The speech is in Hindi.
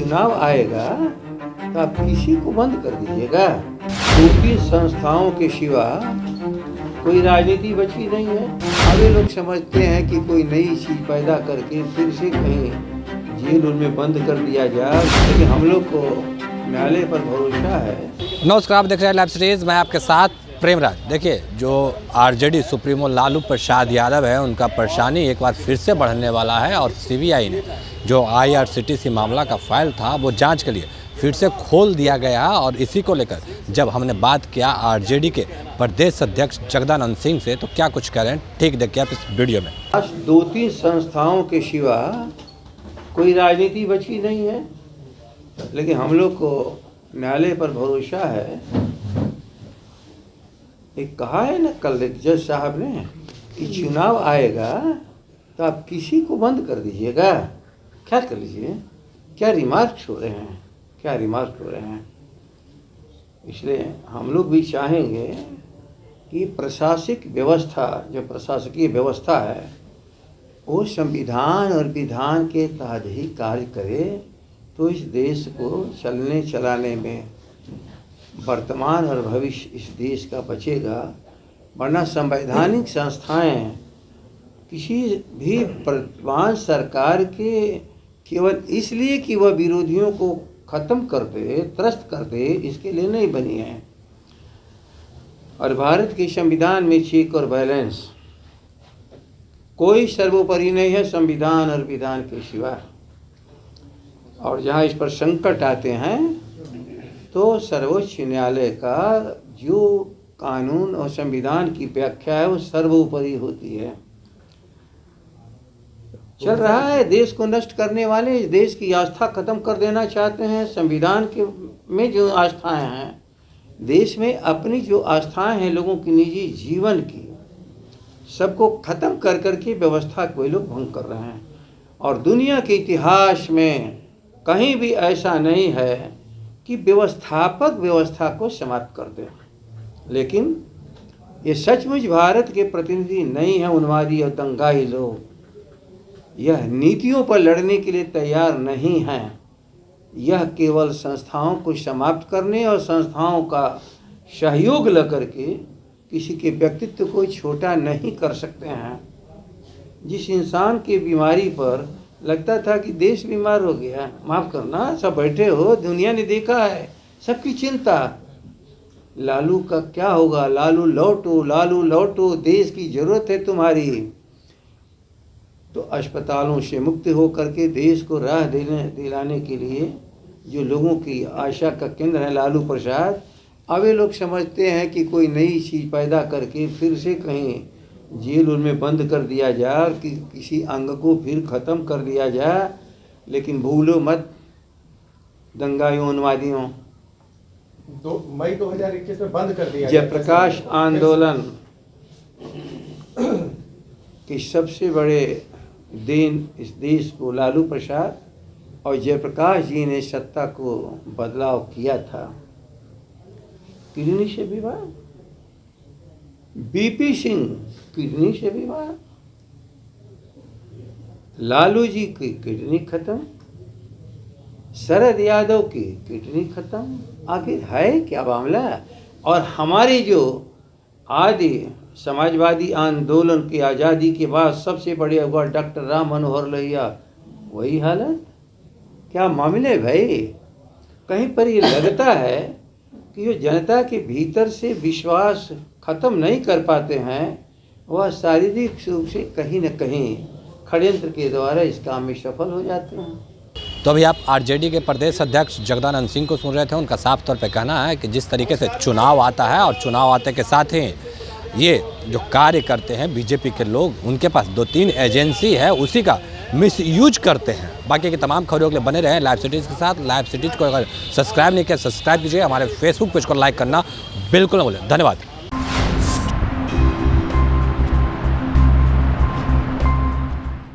चुनाव आएगा तो आप किसी को बंद कर दीजिएगा। दो-तीन संस्थाओं के सिवा कोई राजनीति बची नहीं है। अब ये लोग समझते हैं कि कोई नई चीज़ पैदा करके फिर से कहीं जेल में बंद कर दिया जाए, लेकिन हम लोग को न्यायालय पर भरोसा है। नमस्कार, आप देख रहे हैं लाइव सीरीज। मैं आपके साथ प्रेमराज। देखिए, जो आरजेडी सुप्रीमो लालू प्रसाद यादव है, उनका परेशानी एक बार फिर से बढ़ने वाला है और सीबीआई ने जो IRCTC मामला का फाइल था वो जांच के लिए फिर से खोल दिया गया। और इसी को लेकर जब हमने बात किया आरजेडी के प्रदेश अध्यक्ष जगदानंद सिंह से, तो क्या कुछ कह रहे हैं, ठीक देखिए आप इस वीडियो में। आज दो-तीन संस्थाओं के सिवा कोई राजनीति बची नहीं है, लेकिन हम लोग को न्यायालय पर भरोसा है। एक कहा है ना कल एक जज साहब ने कि चुनाव आएगा तो आप किसी को बंद कर दीजिएगा। क्या कर लीजिए, क्या रिमार्क्स हो रहे हैं, क्या रिमार्क हो रहे हैं। इसलिए हम लोग भी चाहेंगे कि प्रशासनिक व्यवस्था, जो प्रशासकीय व्यवस्था है, वो संविधान और विधान के तहत ही कार्य करे, तो इस देश को चलने चलाने में वर्तमान और भविष्य इस देश का बचेगा। वरना संवैधानिक संस्थाएं किसी भी वर्तमान सरकार के केवल इसलिए कि वह विरोधियों को ख़त्म कर दे, त्रस्त कर दे, इसके लिए नहीं बनी है। और भारत के संविधान में चेक और बैलेंस, कोई सर्वोपरि नहीं है संविधान और विधान के सिवा। और जहाँ इस पर संकट आते हैं तो सर्वोच्च न्यायालय का जो कानून और संविधान की व्याख्या है वो सर्वोपरि होती है। चल रहा है, देश को नष्ट करने वाले इस देश की आस्था खत्म कर देना चाहते हैं। संविधान के में जो आस्थाएं हैं, देश में अपनी जो आस्थाएं हैं लोगों की निजी जीवन की, सबको खत्म कर करके व्यवस्था को लोग भंग कर रहे हैं। और दुनिया के इतिहास में कहीं भी ऐसा नहीं है कि व्यवस्थापक व्यवस्था को समाप्त कर दे। लेकिन ये सचमुच भारत के प्रतिनिधि नहीं हैं उन्मादी और दंगाई लोग। यह नीतियों पर लड़ने के लिए तैयार नहीं हैं। यह केवल संस्थाओं को समाप्त करने और संस्थाओं का सहयोग लेकर के किसी के व्यक्तित्व को छोटा नहीं कर सकते हैं। जिस इंसान की बीमारी पर लगता था कि देश बीमार हो गया, माफ़ करना, सब बैठे हो, दुनिया ने देखा है, सबकी चिंता लालू का क्या होगा, लालू लौटो, लालू लौटो, देश की ज़रूरत है तुम्हारी। तो अस्पतालों से मुक्त हो करके देश को राह दिलाने के लिए जो लोगों की आशा का केंद्र है लालू प्रसाद, अब ये लोग समझते हैं कि कोई नई चीज़ पैदा करके फिर से कहीं जेल में बंद कर दिया जाए और कि किसी अंग को फिर ख़त्म कर दिया जाए। लेकिन भूलो मत दंगाइयों उन्मादियों, मई 2021 में बंद कर दिया। जयप्रकाश आंदोलन के सबसे बड़े दिन इस देश को लालू प्रसाद और जयप्रकाश जी ने सत्ता को बदलाव किया था। किडनी से विवाद, BP सिंह किडनी से विवाद, लालू जी की किडनी खत्म, शरद यादव की किडनी खत्म। आखिर है क्या मामला? और हमारी जो आदि समाजवादी आंदोलन की आज़ादी के बाद सबसे बड़े हुआ डॉक्टर राम मनोहर लोहिया, वही हालत। क्या मामले भाई? कहीं पर ये लगता है कि जो जनता के भीतर से विश्वास ख़त्म नहीं कर पाते हैं, वह शारीरिक रूप से कहीं न कहीं षड्यंत्र के द्वारा इस काम में सफल हो जाते हैं। तो अभी आप आरजेडी के प्रदेश अध्यक्ष जगदानंद सिंह को सुन रहे थे। उनका साफ तौर पे कहना है कि जिस तरीके से चुनाव आता है और चुनाव आते के साथ ही ये जो कार्य करते हैं बीजेपी के लोग, उनके पास 2-3 एजेंसी है, उसी का मिसयूज करते हैं। बाकी के तमाम खबरों के लिए बने रहें लाइव सिटीज़ के साथ। लाइव सिटीज़ को अगर सब्सक्राइब नहीं किया, सब्सक्राइब कीजिए। हमारे फेसबुक पेज को लाइक करना बिल्कुल न भूलें। धन्यवाद।